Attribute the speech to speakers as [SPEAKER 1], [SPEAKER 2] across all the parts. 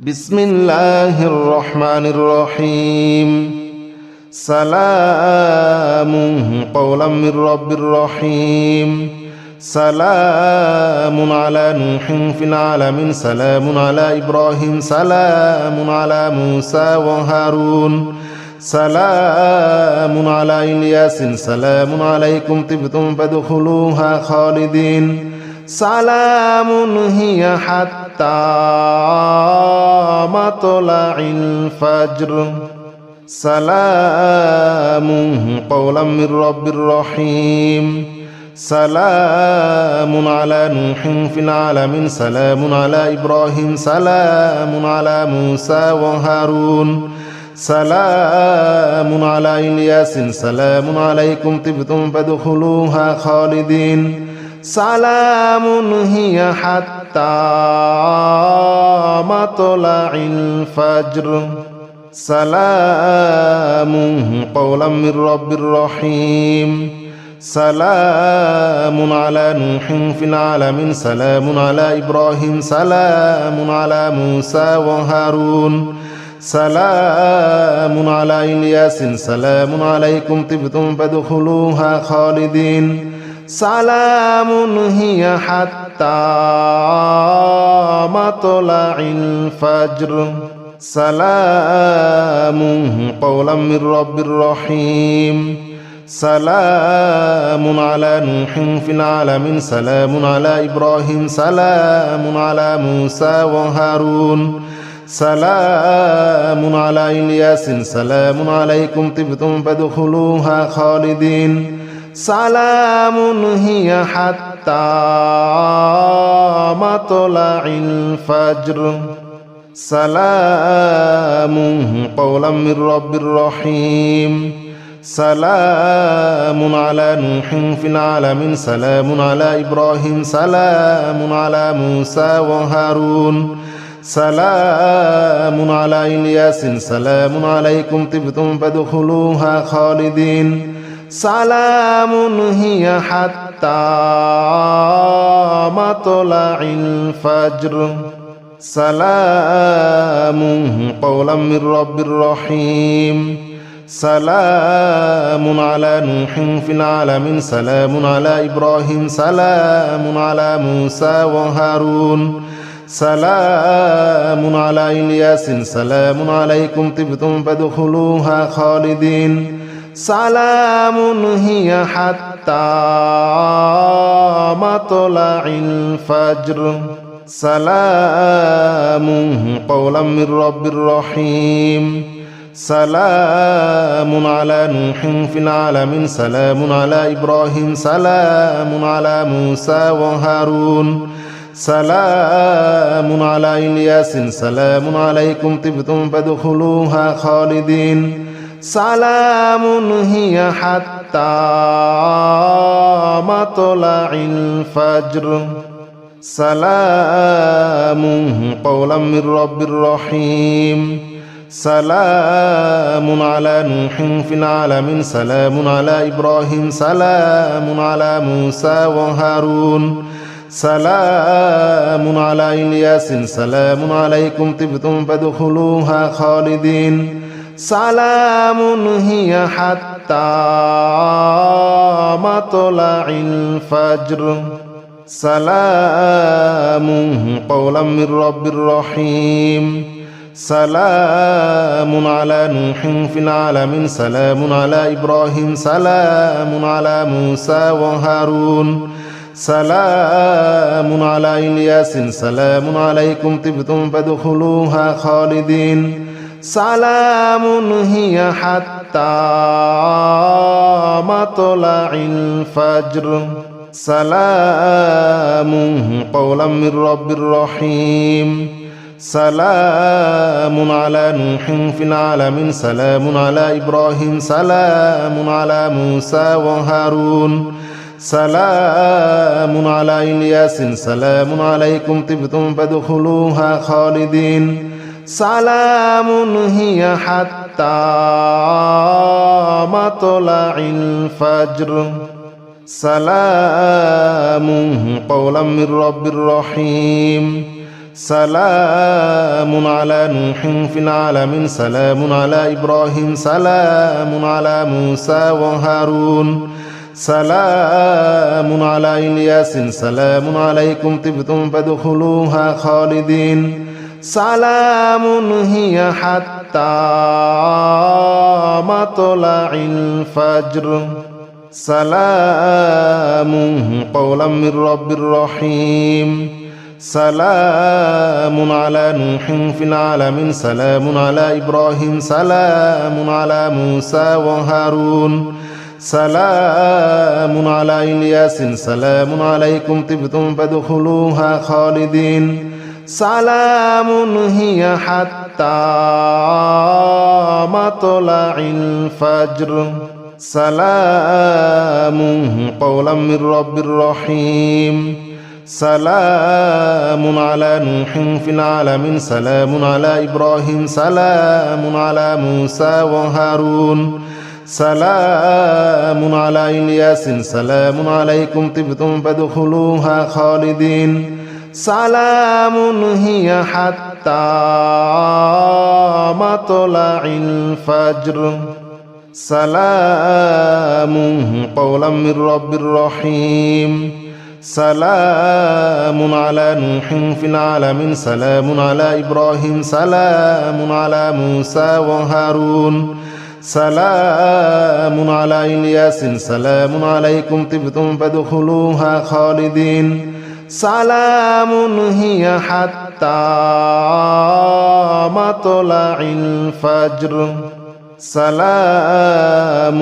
[SPEAKER 1] بسم الله الرحمن الرحيم سلام قولا من رب رحيم سلام على نوح في العالمين سلام على إبراهيم سلام على موسى وهارون سلام على إلياس سلام عليكم طبتم فادخلوها خالدين سلام هي حتى مطلع الفجر سلام قولا من رب رحيم سلام على نوح في العالمين سلام على إبراهيم سلام على موسى وهارون سلام على إلياس سلام عليكم طبتم فادخلوها خالدين سلام هي حتى مطلع الفجر سلام قولا من رب رحيم سلام على نوح في العالمين سلام على إبراهيم سلام على موسى وهارون سلام على إلياس سلام عليكم طبتم فادخلوها خالدين سلام هي حتى مطلع الفجر سلام قولا من رب رحيم سلام على نوح في العالمين سلام على إبراهيم سلام على موسى وهارون سلام على إلياس سلام عليكم طبتم فادخلوها خالدين سلام هي حتى مطلع الفجر سلام قولا من رب رحيم سلام على نوح في العالمين سلام على إبراهيم سلام على موسى وهارون سلام على إلياس سلام عليكم طبتم فادخلوها خالدين سلام هي حتى مطلع الفجر سلام قولا من رب رحيم سلام على نوح في العالمين سلام على إبراهيم سلام على موسى وهارون سلام على إلياس سلام عليكم طبتم فادخلوها خالدين سلام هي حتى مطلع الفجر سلام قولا من رب رحيم سلام على نوح في العالمين سلام على إبراهيم سلام على موسى وهارون سلام على إلياس سلام عليكم طبتم فادخلوها خالدين سلام هي حتى مطلع الفجر سلام قولا من رب رحيم سلام على نوح في العالمين سلام على إبراهيم سلام على موسى وهارون سلام على إلياس سلام عليكم طبتم فادخلوها خالدين سلام هي حتى مطلع الفجر سلام قولا من رب رحيم سلام على نوح في العالمين سلام على إبراهيم سلام على موسى وهارون سلام على إلياس سلام عليكم طبتم فادخلوها خالدين سلام هي حتى مطلع الفجر سلام قولا من رب رحيم سلام على نوح في العالمين سلام على إبراهيم سلام على موسى وهارون سلام على إلياس سلام عليكم طبتم فادخلوها خالدين سلام هي حتى مطلع الفجر سلام قولا من رب رحيم سلام على نوح في العالمين سلام على إبراهيم سلام على موسى وهارون سلام على إلياس سلام عليكم طبتم فادخلوها خالدين سلام هي حتى مطلع الفجر سلام قولا من رب رحيم سلام على نوح في العالمين سلام على إبراهيم سلام على موسى وهارون سلام على إلياس سلام عليكم طبتم فادخلوها خالدين سلام هي حتى مطلع الفجر سلام قولا من رب رحيم سلام على نوح في العالمين سلام على إبراهيم سلام على موسى وهارون سلام على إلياس سلام عليكم طبتم فادخلوها خالدين سلام هي حتى مطلع الفجر سلام قولا من رب رحيم سلام على نوح في العالمين سلام على إبراهيم سلام على موسى وهارون سلام على إلياس سلام عليكم طبتم فادخلوها خالدين سلام هي حتى مطلع الفجر سلام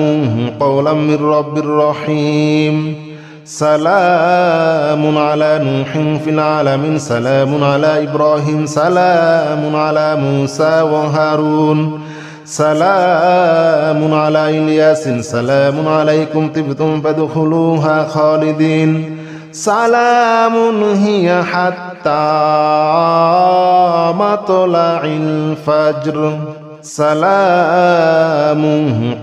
[SPEAKER 1] قولا من رب رحيم سلام على نوح في العالمين سلام على إبراهيم سلام على موسى وهارون سلام على إلياس سلام عليكم طبتم فادخلوها خالدين سلام هي حتى مطلع الفجر سلام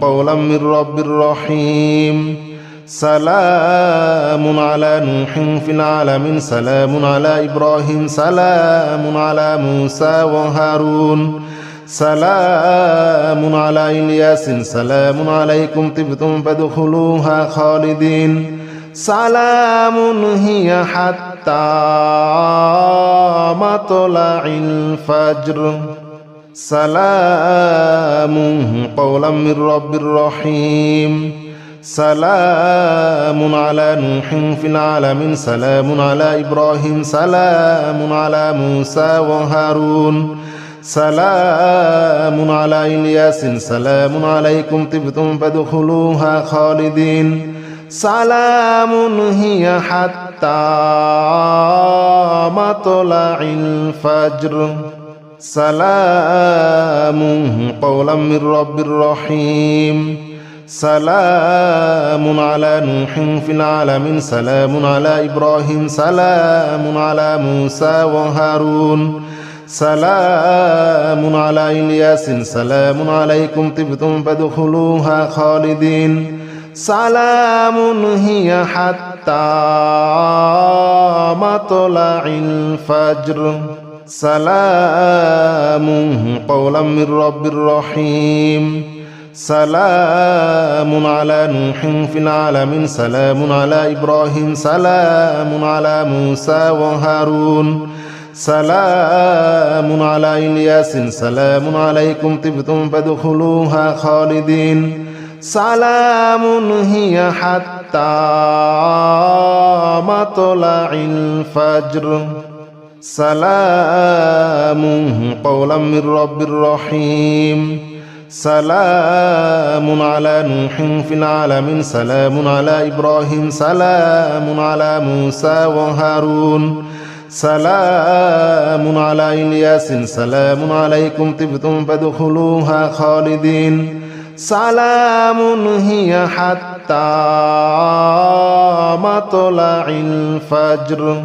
[SPEAKER 1] قولا من رب رحيم سلام على نوح في العالمين سلام على إبراهيم سلام على موسى وهارون سلام على إلياس سلام عليكم طبتم فادخلوها خالدين سلام هي حتى مطلع الفجر سلام قولا من رب رحيم سلام على نوح في العالمين سلام على إبراهيم سلام على موسى وهارون سلام على إلياس سلام عليكم طبتم فادخلوها خالدين سلام هي حتى مطلع الفجر سلام قولا من رب رحيم سلام على نوح في العالمين سلام على إبراهيم سلام على موسى وهارون سلام على إلياس سلام عليكم طبتم فادخلوها خالدين سلام هي حتى مطلع الفجر سلام قولا من رب رحيم سلام على نوح في العالمين سلام على إبراهيم سلام على موسى وهارون سلام على إلياس سلام عليكم طبتم فادخلوها خالدين سلام هي حتى مطلع الفجر سلام قولا من رب رحيم سلام على نوح في العالمين سلام على إبراهيم سلام على موسى وهارون سلام على إلياس سلام عليكم طبتم فادخلوها خالدين سلام هي حتى مطلع الفجر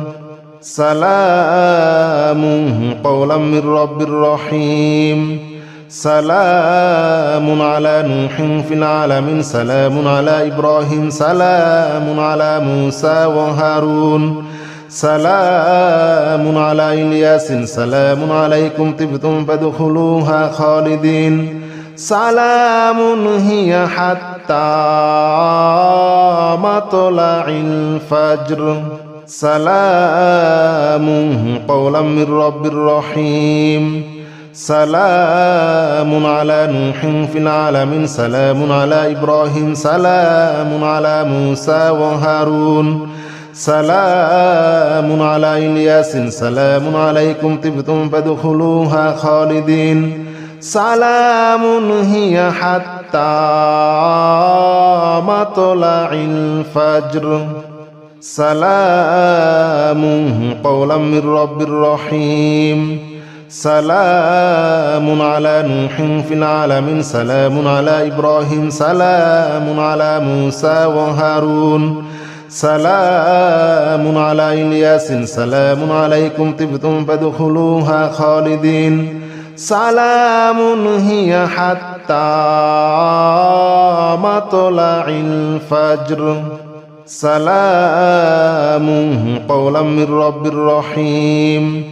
[SPEAKER 1] سلام قولا من رب رحيم سلام على نوح في العالمين سلام على إبراهيم سلام على موسى وهارون سلام على إلياس سلام عليكم طبتم فادخلوها خالدين سلام هي حتى مطلع الفجر سلام قولا من رب رحيم سلام على نوح في العالمين سلام على إبراهيم سلام على موسى وهارون سلام على إلياس سلام عليكم طبتم فادخلوها خالدين سلام هي حتى مطلع الفجر سلام قولا من رب رحيم سلام على نوح في العالمين سلام على إبراهيم سلام على موسى وهارون سلام على إلياس سلام عليكم طبتم فادخلوها خالدين سلام هي حتى مطلع الفجر سلام قولا من رب رحيم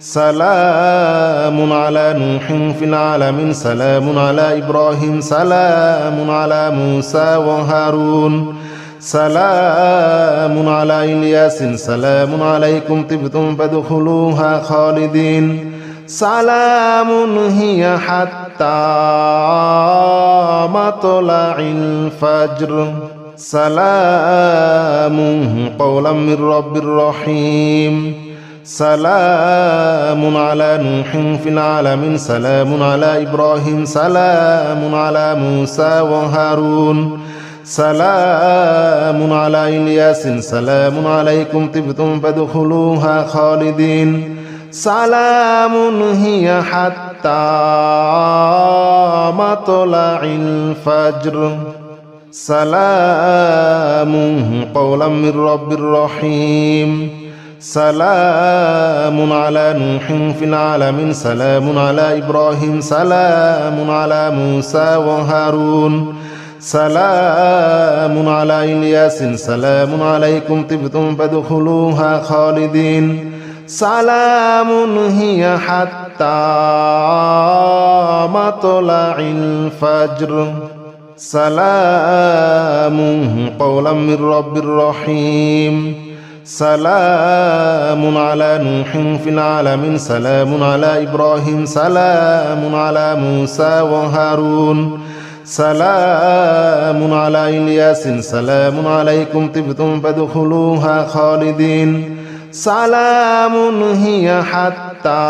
[SPEAKER 1] سلام على نوح في العالمين سلام على إبراهيم سلام على موسى وهارون سلام على إلياس سلام عليكم طبتم فادخلوها خالدين سلام هي حتى مطلع الفجر سلام قولا من رب رحيم سلام على نوح في العالمين سلام على إبراهيم سلام على موسى وهارون سلام على إلياس سلام عليكم طبتم فادخلوها خالدين سلام هي حتى مطلع الفجر سلام قولا من رب رحيم سلام على نوح في العالمين سلام على إبراهيم سلام على موسى وهارون سلام على إلياس سلام عليكم طبتم فادخلوها خالدين سلام هي حتى مطلع الفجر سلام قولا من رب رحيم سلام على نوح في العالمين سلام على إبراهيم سلام على موسى وهارون سلام على إلياس سلام عليكم طبتم فادخلوها خالدين سلام هي حتى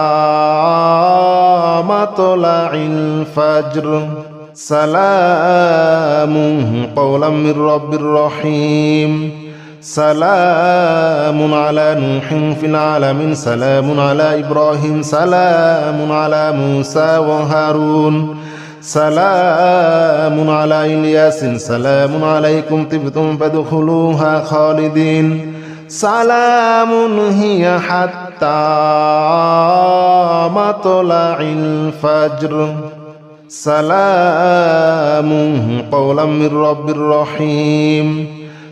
[SPEAKER 1] مطلع الفجر سلام قولا من رب رحيم سلام على نوح في العالمين سلام على إبراهيم سلام على موسى وهارون سلام على إلياس سلام عليكم طبتم فادخلوها خالدين سلام هي حتى مطلع الفجر سلام قولا من رب رحيم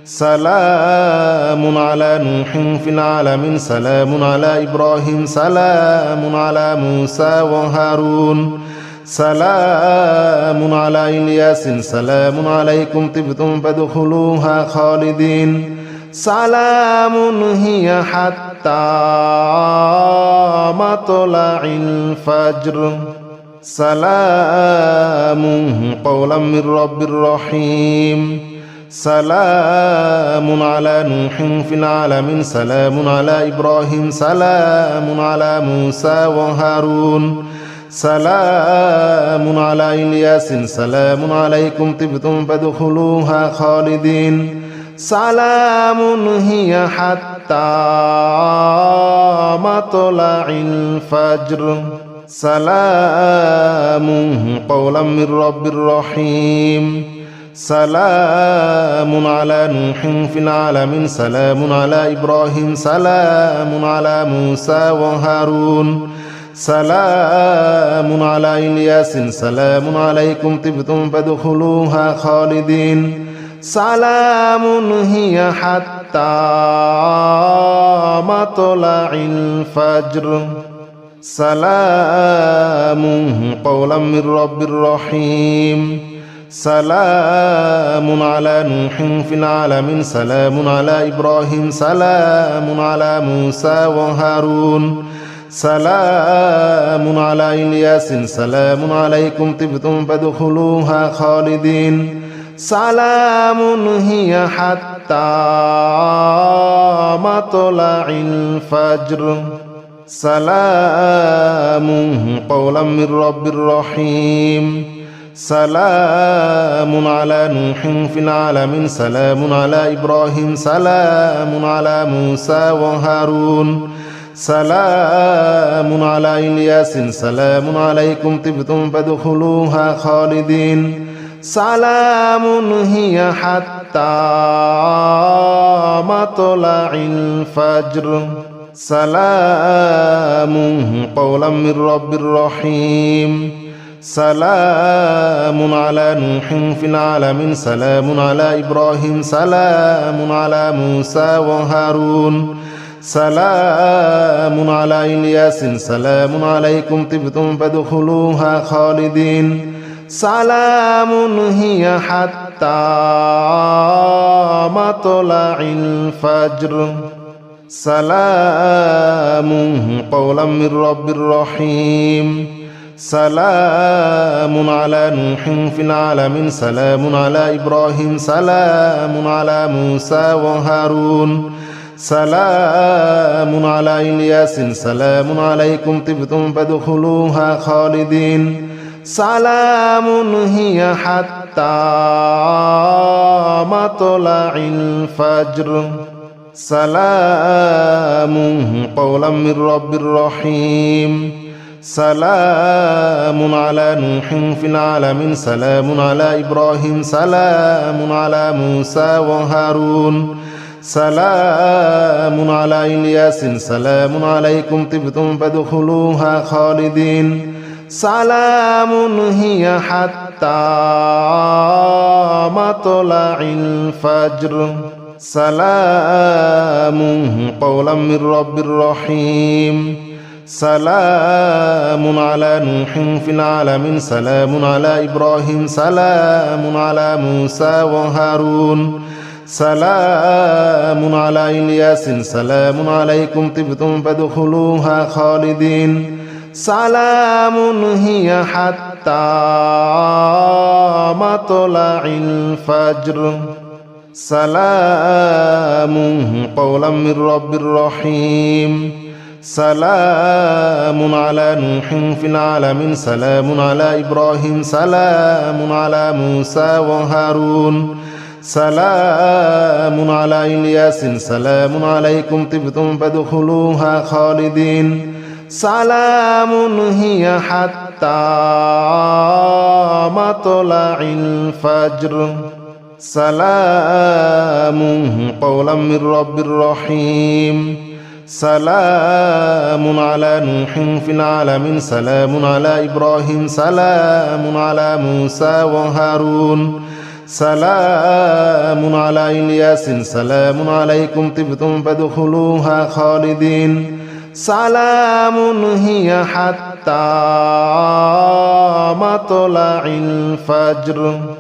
[SPEAKER 1] سلام على نوح في العالمين سلام على إبراهيم سلام على موسى وهارون سلام على إلياس سلام عليكم طبتم فادخلوها خالدين سلام هي حتى مطلع الفجر سلام قولا من رب رحيم سلام على نوح في العالمين سلام على إبراهيم سلام على موسى وهارون سلام على إلياس سلام عليكم طبتم فادخلوها خالدين سلام هي حتى مطلع الفجر سلام قولا من رب رحيم سلام على نوح في العالمين سلام على إبراهيم سلام على موسى وهارون سلام على إلياس سلام عليكم طبتم فادخلوها خالدين سلام هي حتى حتى مطلع الفجر سلام قولا من رب رحيم سلام على نوح في العالمين سلام على إبراهيم سلام على موسى وهارون سلام على إلياس سلام عليكم طبتم فادخلوها خالدين سلام هي حتى مطلع الفجر سلام قولا من رب رحيم سلام على نوح في العالمين سلام على إبراهيم سلام على موسى وهارون سلام على إلياس سلام عليكم طبتم فادخلوها خالدين سلام هي حتى مطلع الفجر سلام قولا من رب رحيم سلام على نوح في العالمين سلام على إبراهيم سلام على موسى وهارون سلام على إلياس سلام عليكم طبتم فادخلوها خالدين سلام هي حتى مطلع الفجر سلام قولا من رب رحيم سلام على نوح في العالمين سلام على إبراهيم سلام على موسى وهارون سلام على إلياس سلام عليكم طبتم فادخلوها خالدين سلام هي حتى مطلع الفجر سلام قولا من رب رحيم سلام على نوح في العالمين سلام على إبراهيم سلام على موسى وهارون سلام على إلياس سلام عليكم طبتم فادخلوها خالدين سلام هي حتى مطلع الفجر سلام قولا من رب رحيم سلام على نوح في العالمين سلام على إبراهيم سلام على موسى وهارون سلام على إلياس سلام عليكم طبتم فادخلوها خالدين سلام هي حتى مطلع الفجر سلام قولا من رب رحيم سلام على نوح في العالمين سلام على إبراهيم سلام على موسى وهارون سلام على إلياس سلام عليكم طبتم فادخلوها خالدين سلام هي حتى مطلع الفجر سلام قولا من رب رحيم سلام على نوح في العالمين سلام على إبراهيم سلام على موسى وهارون سلام على إلياس سلام عليكم طبتم فادخلوها خالدين سلام هي حتى مطلع الفجر